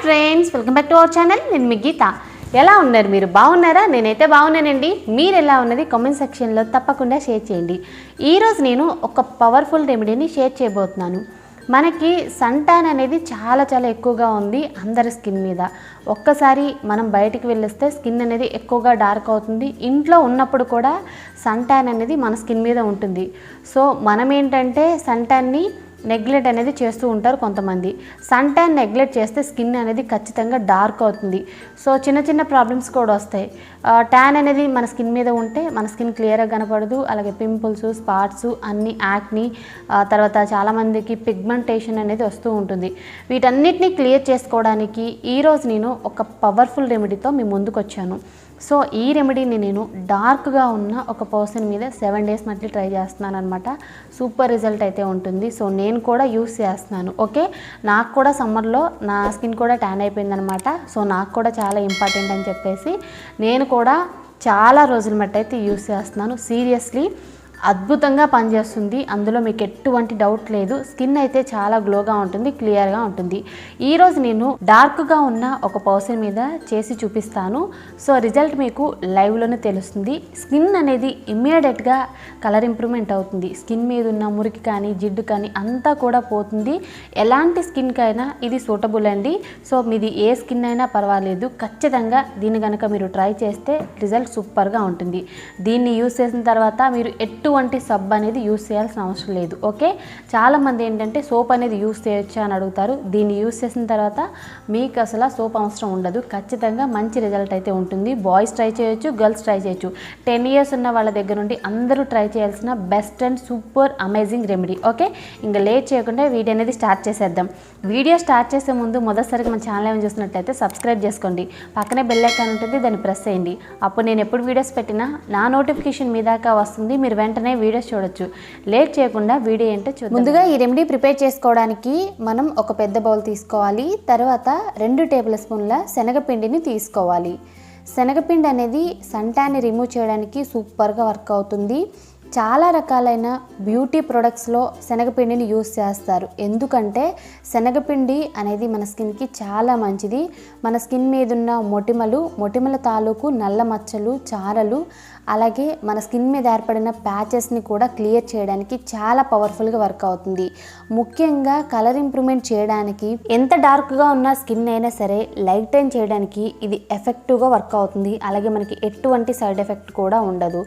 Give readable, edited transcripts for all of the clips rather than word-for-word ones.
Friends, welcome back to our channel. నేను మీ గీత. ఎలా ఉన్నారు? మీరు బాగున్నారా? నేనైతే బాగున్నానండి. మీరు ఎలా ఉన్నది కామెంట్ సెక్షన్లో తప్పకుండా షేర్ చేయండి. ఈరోజు నేను ఒక పవర్ఫుల్ రెమెడీని షేర్ చేయబోతున్నాను. మనకి సన్ ట్యాన్ అనేది చాలా ఎక్కువగా ఉంది అందరి స్కిన్ మీద. ఒక్కసారి మనం బయటికి వెళ్ళొస్తే స్కిన్ అనేది ఎక్కువగా డార్క్ అవుతుంది. ఇంట్లో ఉన్నప్పుడు కూడా సన్ ట్యాన్ అనేది మన స్కిన్ మీద ఉంటుంది. సో మనం ఏంటంటే సన్ ట్యాన్ని నెగ్లెక్ట్ అనేది చేస్తూ ఉంటారు కొంతమంది. సన్ ట్యాన్ నెగ్లెక్ట్ చేస్తే స్కిన్ అనేది ఖచ్చితంగా డార్క్ అవుతుంది. సో చిన్న ప్రాబ్లమ్స్ కూడా వస్తాయి. ట్యాన్ అనేది మన స్కిన్ మీద ఉంటే మన స్కిన్ క్లియర్గా కనపడదు. అలాగే పింపుల్స్, స్పాట్స్, అన్ని యాక్ని, తర్వాత చాలామందికి పిగ్మెంటేషన్ అనేది వస్తూ ఉంటుంది. వీటన్నిటిని క్లియర్ చేసుకోవడానికి ఈరోజు నేను ఒక పవర్ఫుల్ రెమెడీతో మీ ముందుకు వచ్చాను. సో ఈ రెమెడీని నేను డార్క్గా ఉన్న ఒక పర్సన్ మీద 7 days మళ్ళీ ట్రై చేస్తున్నాను అనమాట. సూపర్ రిజల్ట్ అయితే ఉంటుంది. సో నేను కూడా యూస్ చేస్తున్నాను. ఓకే, నాకు కూడా సమ్మర్లో నా స్కిన్ కూడా ట్యాన్ అయిపోయిందనమాట. సో నాకు కూడా చాలా ఇంపార్టెంట్ అని చెప్పేసి నేను కూడా చాలా రోజుల మట్టి అయితే యూస్ చేస్తున్నాను. సీరియస్లీ అద్భుతంగా పనిచేస్తుంది. అందులో మీకు ఎటువంటి డౌట్ లేదు. స్కిన్ అయితే చాలా గ్లోగా ఉంటుంది, క్లియర్గా ఉంటుంది. ఈరోజు నేను డార్క్గా ఉన్న ఒక పర్సన్ మీద చేసి చూపిస్తాను. సో రిజల్ట్ మీకు లైవ్లోనే తెలుస్తుంది. స్కిన్ అనేది ఇమ్మీడియట్గా కలర్ ఇంప్రూవ్మెంట్ అవుతుంది. స్కిన్ మీద ఉన్న మురికి కానీ జిడ్డు కానీ అంతా కూడా పోతుంది. ఎలాంటి స్కిన్కి అయినా ఇది సూటబుల్ అండి. సో మీది ఏ స్కిన్ అయినా పర్వాలేదు. ఖచ్చితంగా దీన్ని కనుక మీరు ట్రై చేస్తే రిజల్ట్ సూపర్గా ఉంటుంది. దీన్ని యూస్ చేసిన తర్వాత మీరు ఎటువంటి సబ్ అనేది యూస్ చేయాల్సిన అవసరం లేదు. ఓకే, చాలామంది ఏంటంటే సోప్ అనేది యూస్ చేయొచ్చా అని అడుగుతారు. దీన్ని యూస్ చేసిన తర్వాత మీకు అసలు సోప్ అవసరం ఉండదు. ఖచ్చితంగా మంచి రిజల్ట్ అయితే ఉంటుంది. బాయ్స్ ట్రై చేయొచ్చు, గర్ల్స్ ట్రై చేయొచ్చు. 10 years ఉన్న వాళ్ళ దగ్గర నుండి అందరూ ట్రై చేయాల్సిన best and super amazing remedy. Okay, ఇంకా లేట్ చేయకుండా వీడియో అనేది స్టార్ట్ చేసేద్దాం. వీడియో స్టార్ట్ చేసే ముందు మొదటిసారిగా మన ఛానల్ ఏమైనా చూస్తున్నట్లయితే సబ్స్క్రైబ్ చేసుకోండి. పక్కనే బెల్ ఐకాన్ ఉంటుంది, దాన్ని ప్రెస్ చేయండి. అప్పుడు నేను ఎప్పుడు వీడియోస్ పెట్టినా నా నోటిఫికేషన్ మీ దాకా వస్తుంది. మీరు వెంటనే వీడియోస్ చూడొచ్చు. లేట్ చేయకుండా వీడియో ఏంటో చూద్దాం. ముందుగా ఈ రెమెడీ ప్రిపేర్ చేసుకోవడానికి మనం ఒక పెద్ద బౌల్ తీసుకోవాలి. తర్వాత 2 tablespoons శనగపిండిని తీసుకోవాలి. శనగపిండి అనేది సన్ ట్యాన్ని రిమూవ్ చేయడానికి సూపర్గా వర్క్ అవుతుంది. చాలా రకాలైన బ్యూటీ ప్రొడక్ట్స్లో శనగపిండిని యూస్ చేస్తారు. ఎందుకంటే శనగపిండి అనేది మన స్కిన్కి చాలా మంచిది. మన స్కిన్ మీద ఉన్న మొటిమల తాలూకు నల్ల మచ్చలు, చారలు, అలాగే మన స్కిన్ మీద ఏర్పడిన ప్యాచెస్ని కూడా క్లియర్ చేయడానికి చాలా పవర్ఫుల్గా వర్క్ అవుతుంది. ముఖ్యంగా కలర్ ఇంప్రూవ్మెంట్ చేయడానికి, ఎంత డార్క్గా ఉన్న స్కిన్ అయినా సరే లైటైన్ చేయడానికి ఇది ఎఫెక్టివ్గా వర్క్ అవుతుంది. అలాగే మనకి ఎటువంటి సైడ్ ఎఫెక్ట్ కూడా ఉండదు.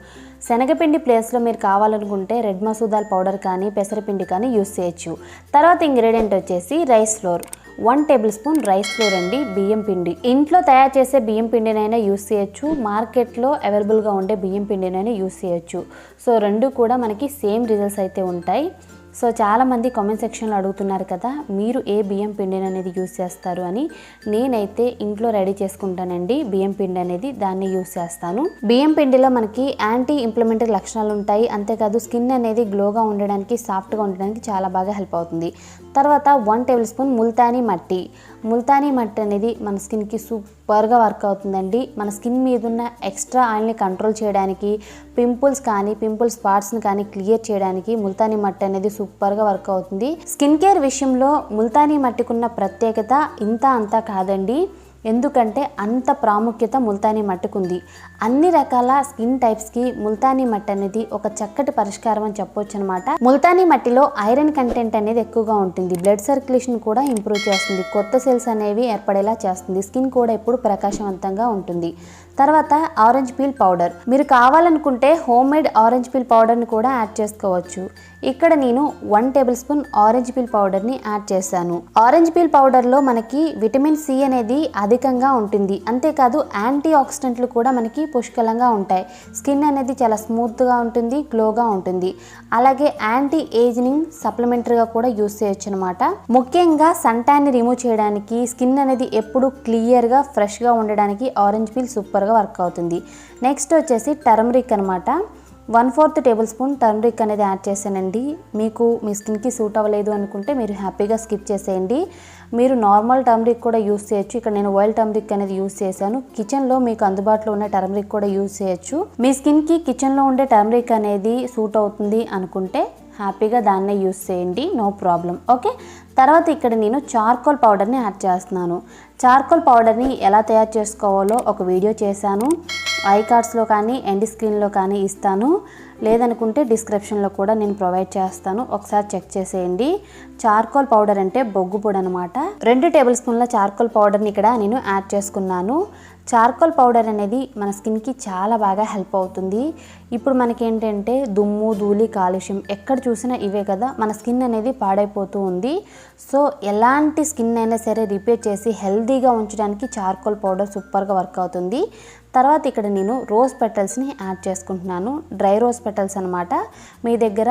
శనగపిండి ప్లేస్లో మీరు కావాలనుకుంటే రెడ్ మసూదాల్ పౌడర్ కానీ పెసరపిండి కానీ యూస్ చేయొచ్చు. తర్వాత ఇంగ్రీడియంట్ వచ్చేసి rice flour. 1 tablespoon rice flour అండి, బియ్యం పిండి. ఇంట్లో తయారు చేసే బియ్యం పిండినైనా యూస్ చేయొచ్చు, మార్కెట్లో అవైలబుల్గా ఉండే బియ్యం పిండినైనా యూస్ చేయొచ్చు. సో రెండు కూడా మనకి సేమ్ రిజల్ట్స్ అయితే ఉంటాయి. సో చాలామంది కామెంట్ సెక్షన్లో అడుగుతున్నారు కదా, మీరు ఏ బియ్యం పిండిని అనేది యూస్ చేస్తారు అని. నేనైతే ఇంట్లో రెడీ చేసుకుంటానండి బియ్యం పిండి అనేది, దాన్ని యూస్ చేస్తాను. బియ్యం పిండిలో మనకి యాంటీ ఇన్ఫ్లమేటరీ లక్షణాలు ఉంటాయి. అంతేకాదు స్కిన్ అనేది గ్లోగా ఉండడానికి, సాఫ్ట్గా ఉండడానికి చాలా బాగా హెల్ప్ అవుతుంది. తర్వాత 1 tablespoon ముల్తానీ మట్టి. ముల్తానీ మట్టి అనేది మన స్కిన్కి సూపర్గా వర్క్ అవుతుందండి. మన స్కిన్ మీద ఉన్న ఎక్స్ట్రా ఆయిల్ని కంట్రోల్ చేయడానికి, పింపుల్స్ కానీ పింపుల్ స్పాట్స్ని కానీ క్లియర్ చేయడానికి ముల్తానీ మట్టి అనేది సూపర్గా వర్క్ అవుతుంది. స్కిన్ కేర్ విషయంలో ముల్తానీ మట్టికున్న ప్రత్యేకత ఇంత అంతా కాదండి. ఎందుకంటే అంత ప్రాముఖ్యత ముల్తానీ మట్టికుంది. అన్ని రకాల స్కిన్ టైప్స్కి ముల్తానీ మట్టి అనేది ఒక చక్కటి పరిష్కారం అని చెప్పొచ్చు అనమాట. ముల్తానీ మట్టిలో ఐరన్ కంటెంట్ అనేది ఎక్కువగా ఉంటుంది. బ్లడ్ సర్క్యులేషన్ కూడా ఇంప్రూవ్ చేస్తుంది. కొత్త సెల్స్ అనేవి ఏర్పడేలా చేస్తుంది. స్కిన్ కూడా ఎప్పుడు ప్రకాశవంతంగా ఉంటుంది. తర్వాత ఆరెంజ్ పీల్ పౌడర్. మీరు కావాలనుకుంటే హోమ్ మేడ్ ఆరెంజ్ పీల్ పౌడర్ని కూడా యాడ్ చేసుకోవచ్చు. ఇక్కడ నేను 1 tablespoon ఆరెంజ్ పీల్ పౌడర్ని యాడ్ చేశాను. ఆరెంజ్ పీల్ పౌడర్లో మనకి విటమిన్ సి అనేది అధికంగా ఉంటుంది. అంతేకాదు యాంటీ ఆక్సిడెంట్లు కూడా మనకి పుష్కలంగా ఉంటాయి. స్కిన్ అనేది చాలా స్మూత్గా ఉంటుంది, గ్లోగా ఉంటుంది. అలాగే యాంటీ ఏజింగ్ సప్లిమెంటరీగా కూడా యూస్ చేయొచ్చు అనమాట. ముఖ్యంగా సన్ ట్యాన్ని రిమూవ్ చేయడానికి, స్కిన్ అనేది ఎప్పుడు క్లియర్గా ఫ్రెష్గా ఉండడానికి ఆరెంజ్ పీల్ సూపర్గా వర్క్ అవుతుంది. నెక్స్ట్ వచ్చేసి టర్మరిక్ అనమాట. 1/4 tablespoon టర్మరిక్ అనేది యాడ్ చేశానండి. మీకు మీ స్కిన్కి సూట్ అవ్వలేదు అనుకుంటే మీరు హ్యాపీగా స్కిప్ చేసేయండి. మీరు నార్మల్ టర్మరిక్ కూడా యూస్ చేయొచ్చు. ఇక్కడ నేను వైల్డ్ టర్మరిక్ అనేది యూస్ చేశాను. కిచెన్లో మీకు అందుబాటులో ఉన్న టర్మరిక్ కూడా యూస్ చేయొచ్చు. మీ స్కిన్కి కిచెన్లో ఉండే టర్మరిక్ అనేది సూట్ అవుతుంది అనుకుంటే హ్యాపీగా దాన్నే యూస్ చేయండి, నో ప్రాబ్లం. ఓకే, తర్వాత ఇక్కడ నేను చార్కోల్ పౌడర్ని యాడ్ చేస్తున్నాను. చార్కోల్ పౌడర్ని ఎలా తయారు చేసుకోవాలో ఒక వీడియో చేశాను. ఐ కార్డ్స్లో కానీ ఎండ్ స్క్రీన్లో కానీ ఇస్తాను, లేదనుకుంటే డిస్క్రిప్షన్లో కూడా నేను ప్రొవైడ్ చేస్తాను, ఒకసారి చెక్ చేసేయండి. చార్కోల్ పౌడర్ అంటే బొగ్గు పొడి అనమాట. 2 టేబుల్ స్పూన్ల చార్కోల్ పౌడర్ని ఇక్కడ నేను యాడ్ చేసుకున్నాను. చార్కోల్ పౌడర్ అనేది మన స్కిన్కి చాలా బాగా హెల్ప్ అవుతుంది. ఇప్పుడు మనకి ఏంటంటే దుమ్ము, ధూళి, కాలుష్యం ఎక్కడ చూసినా ఇవే కదా, మన స్కిన్ అనేది పాడైపోతూ ఉంది. సో ఎలాంటి స్కిన్ అయినా సరే రిపేర్ చేసి హెల్తీగా ఉంచడానికి చార్కోల్ పౌడర్ సూపర్గా వర్క్ అవుతుంది. తర్వాత ఇక్కడ నేను రోజ్ పెటల్స్ని యాడ్ చేసుకుంటున్నాను. డ్రై రోజ్ పెటల్స్ అనమాట. మీ దగ్గర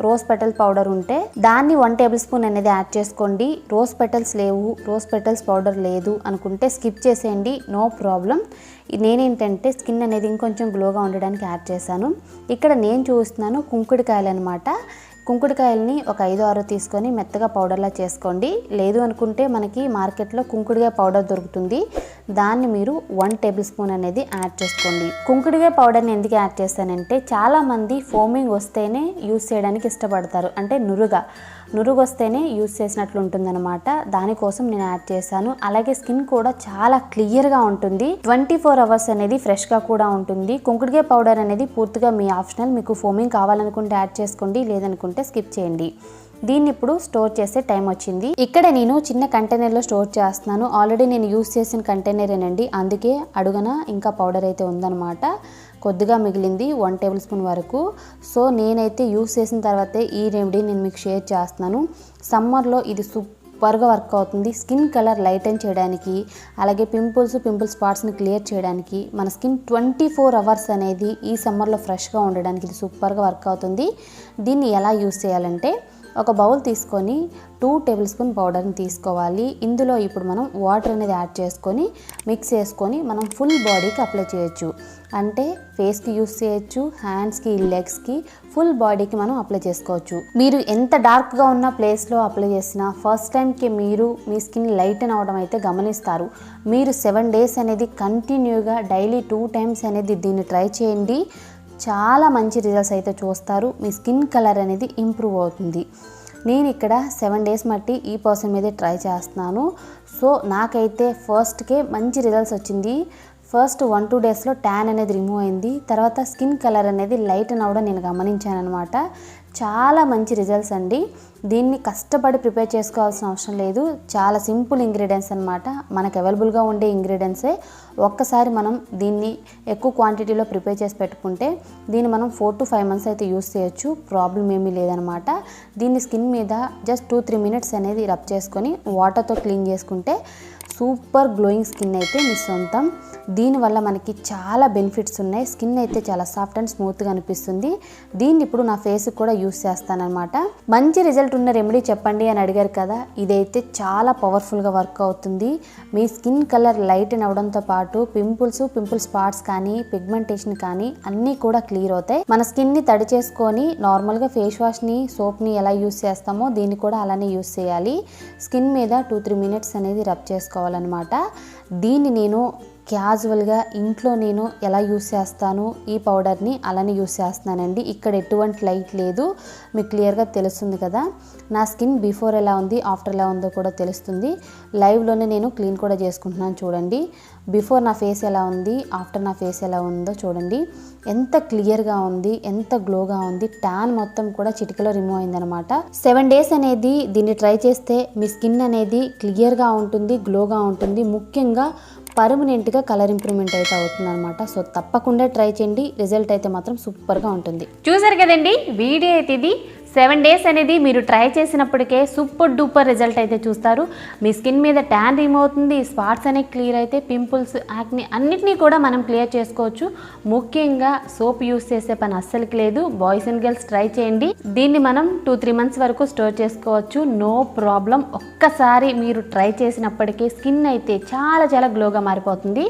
రోజ్ పెటల్ పౌడర్ ఉంటే దాన్ని 1 టేబుల్ స్పూన్ అనేది యాడ్ చేసుకోండి. రోజ్ పెటల్స్ లేవు, రోజ్ పెటల్స్ పౌడర్ లేదు అనుకుంటే స్కిప్ చేసేయండి, నో ప్రాబ్లం. నేనేంటంటే స్కిన్ అనేది ఇంకొంచెం గ్లోగా ఉండడానికి యాడ్ చేశాను. ఇక్కడ నేను చూస్తున్నాను కుంకుడుకాయలు అనమాట. కుంకుడుకాయలని ఒక 5-6 తీసుకొని మెత్తగా పౌడర్లా చేసుకోండి. లేదు అనుకుంటే మనకి మార్కెట్లో కుంకుడుకాయ పౌడర్ దొరుకుతుంది, దాన్ని మీరు 1 టేబుల్ స్పూన్ అనేది యాడ్ చేసుకోండి. కుంకుడుకాయ పౌడర్ని ఎందుకు యాడ్ చేస్తానంటే చాలామంది ఫోమింగ్ వస్తేనే యూస్ చేయడానికి ఇష్టపడతారు, అంటే నురుగు వస్తేనే యూస్ చేసినట్లు ఉంటుందన్నమాట. దానికోసం నేను యాడ్ చేశాను. అలాగే స్కిన్ కూడా చాలా క్లియర్గా ఉంటుంది, 24 అవర్స్ అనేది ఫ్రెష్గా కూడా ఉంటుంది. కుంకుడుకాయ పౌడర్ అనేది పూర్తిగా మీ ఆప్షనల్, మీకు ఫోమింగ్ కావాలనుకుంటే యాడ్ చేసుకోండి, లేదనుకుంటే స్కిప్ చేయండి. దీన్ని ఇప్పుడు స్టోర్ చేసే టైం వచ్చింది. ఇక్కడ నేను చిన్న కంటైనర్లో స్టోర్ చేస్తున్నాను. ఆల్రెడీ నేను యూస్ చేసిన కంటైనరేనండి, అందుకే అడుగున ఇంకా పౌడర్ అయితే ఉందన్నమాట. కొద్దిగా మిగిలింది 1 టేబుల్ స్పూన్ వరకు. సో నేనైతే యూస్ చేసిన తర్వాతే ఈ రెమెడీ నేను మీకు షేర్ చేస్తున్నాను. సమ్మర్లో ఇది సూపర్గా వర్క్ అవుతుంది. స్కిన్ కలర్ లైటన్ చేయడానికి, అలాగే పింపుల్ స్పాట్స్ని క్లియర్ చేయడానికి, మన స్కిన్ 24 అవర్స్ అనేది ఈ సమ్మర్లో ఫ్రెష్గా ఉండడానికి ఇది సూపర్గా వర్క్ అవుతుంది. దీన్ని ఎలా యూస్ చేయాలంటే ఒక బౌల్ తీసుకొని 2 టేబుల్ స్పూన్ పౌడర్ని తీసుకోవాలి. ఇందులో ఇప్పుడు మనం వాటర్ అనేది యాడ్ చేసుకొని మిక్స్ చేసుకొని మనం ఫుల్ బాడీకి అప్లై చేయొచ్చు. అంటే ఫేస్కి యూస్ చేయొచ్చు, హ్యాండ్స్కి, లెగ్స్కి, ఫుల్ బాడీకి మనం అప్లై చేసుకోవచ్చు. మీరు ఎంత డార్క్గా ఉన్న ప్లేస్లో అప్లై చేసినా ఫస్ట్ టైంకి మీరు మీ స్కిన్ లైటన్ అవడం అయితే గమనిస్తారు. మీరు 7 డేస్ అనేది కంటిన్యూగా డైలీ 2 టైమ్స్ అనేది దీన్ని ట్రై చేయండి. చాలా మంచి రిజల్ట్స్ అయితే చూస్తారు. మీ స్కిన్ కలర్ అనేది ఇంప్రూవ్ అవుతుంది. నేను ఇక్కడ 7 డేస్ మట్టి ఈ పర్సన్ మీదే ట్రై చేస్తున్నాను. సో నాకైతే ఫస్ట్కే మంచి రిజల్ట్స్ వచ్చింది. ఫస్ట్ 1-2 డేస్లో ట్యాన్ అనేది రిమూవ్ అయింది. తర్వాత స్కిన్ కలర్ అనేది లైటన్ అవ్వడం నేను గమనించాను అనమాట. చాలా మంచి రిజల్ట్స్ అండి. దీన్ని కష్టపడి ప్రిపేర్ చేసుకోవాల్సిన అవసరం లేదు, చాలా సింపుల్ ఇంగ్రీడియంట్స్ అనమాట. మనకు అవైలబుల్గా ఉండే ఇంగ్రీడియంట్సే. ఒక్కసారి మనం దీన్ని ఎక్కువ క్వాంటిటీలో ప్రిపేర్ చేసి పెట్టుకుంటే దీన్ని మనం 4 to 5 months అయితే యూస్ చేయొచ్చు, ప్రాబ్లం ఏమీ లేదనమాట. దీన్ని స్కిన్ మీద జస్ట్ 2-3 minutes అనేది రబ్ చేసుకొని వాటర్తో క్లీన్ చేసుకుంటే సూపర్ గ్లోయింగ్ స్కిన్ అయితే మీ సొంతం. దీనివల్ల మనకి చాలా బెనిఫిట్స్ ఉన్నాయి. స్కిన్ అయితే చాలా సాఫ్ట్ అండ్ స్మూత్గా అనిపిస్తుంది. దీన్ని ఇప్పుడు నా ఫేస్కి కూడా యూస్ చేస్తానన్నమాట. మంచి రిజల్ట్ ఉన్న రెమెడీ చెప్పండి అని అడిగారు కదా, ఇదైతే చాలా పవర్ఫుల్గా వర్క్ అవుతుంది. మీ స్కిన్ కలర్ లైటన్ అవడంతో పాటు పింపుల్ స్పాట్స్ కానీ, పిగ్మెంటేషన్ కానీ అన్నీ కూడా క్లియర్ అవుతాయి. మన స్కిన్ని తడి చేసుకొని నార్మల్గా ఫేస్ వాష్ని, సోప్ని ఎలా యూస్ చేస్తామో దీన్ని కూడా అలానే యూస్ చేయాలి. స్కిన్ మీద 2-3 minutes అనేది రబ్ చేసుకోవాలన్నమాట. దీన్ని నేను క్యాజువల్గా ఇంట్లో నేను ఎలా యూస్ చేస్తాను ఈ పౌడర్ని అలానే యూస్ చేస్తున్నానండి. ఇక్కడ ఎటువంటి లైట్ లేదు, మీకు క్లియర్గా తెలుస్తుంది కదా. నా స్కిన్ బిఫోర్ ఎలా ఉంది, ఆఫ్టర్ ఎలా ఉందో కూడా తెలుస్తుంది. లైవ్లోనే నేను క్లీన్ కూడా చేసుకుంటున్నాను చూడండి. బిఫోర్ నా ఫేస్ ఎలా ఉంది, ఆఫ్టర్ నా ఫేస్ ఎలా ఉందో చూడండి. ఎంత క్లియర్గా ఉంది, ఎంత గ్లోగా ఉంది. ట్యాన్ మొత్తం కూడా చిటికలో రిమూవ్ అయిందనమాట. 7 days అనేది దీన్ని ట్రై చేస్తే మీ స్కిన్ అనేది క్లియర్గా ఉంటుంది, గ్లోగా ఉంటుంది. ముఖ్యంగా పర్మనెంట్గా కలర్ ఇంప్రూవ్మెంట్ అయితే అవుతుంది అనమాట. సో తప్పకుండా ట్రై చేయండి, రిజల్ట్ అయితే మాత్రం సూపర్గా ఉంటుంది. చూసారు కదండి వీడియో అయితే ఇది. 7 days అనేది మీరు ట్రై చేసినప్పటికే సూపర్ డూపర్ రిజల్ట్ అయితే చూస్తారు. మీ స్కిన్ మీద ట్యాన్ రిమూవ్ అవుతుంది, స్పాట్స్ అనేవి క్లియర్ అయితే, పింపుల్స్, యాక్ని అన్నిటినీ కూడా మనం క్లియర్ చేసుకోవచ్చు. ముఖ్యంగా సోప్ యూస్ చేసే పని అస్సలకి లేదు. బాయ్స్ అండ్ గర్ల్స్ ట్రై చేయండి. దీన్ని మనం 2-3 months వరకు స్టోర్ చేసుకోవచ్చు, నో ప్రాబ్లం. ఒక్కసారి మీరు ట్రై చేసినప్పటికీ స్కిన్ అయితే చాలా చాలా గ్లోగా మారిపోతుంది.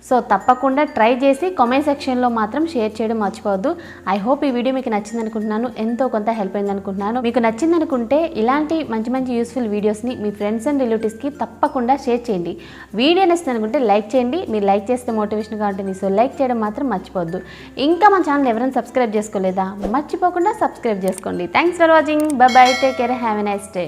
సో తప్పకుండా ట్రై చేసి కామెంట్ సెక్షన్లో మాత్రం షేర్ చేయడం మర్చిపోవద్దు. ఐ హోప్ ఈ వీడియో మీకు నచ్చింది అనుకుంటున్నాను, ఎంతో కొంత హెల్ప్ అయింది అనుకుంటున్నాను. మీకు నచ్చింది అనుకుంటే ఇలాంటి మంచి మంచి యూస్ఫుల్ వీడియోస్ని మీ ఫ్రెండ్స్ అండ్ రిలేటివ్స్కి తప్పకుండా షేర్ చేయండి. వీడియో నచ్చింది అనుకుంటే లైక్ చేయండి. మీరు లైక్ చేస్తే మోటివేషన్గా ఉంటుంది. సో లైక్ చేయడం మాత్రం మర్చిపోవద్దు. ఇంకా మన ఛానల్ ఎవరైనా సబ్స్క్రైబ్ చేసుకోలేదా, మర్చిపోకుండా సబ్స్క్రైబ్ చేసుకోండి. Thanks for watching. By by, take care, have a nice day.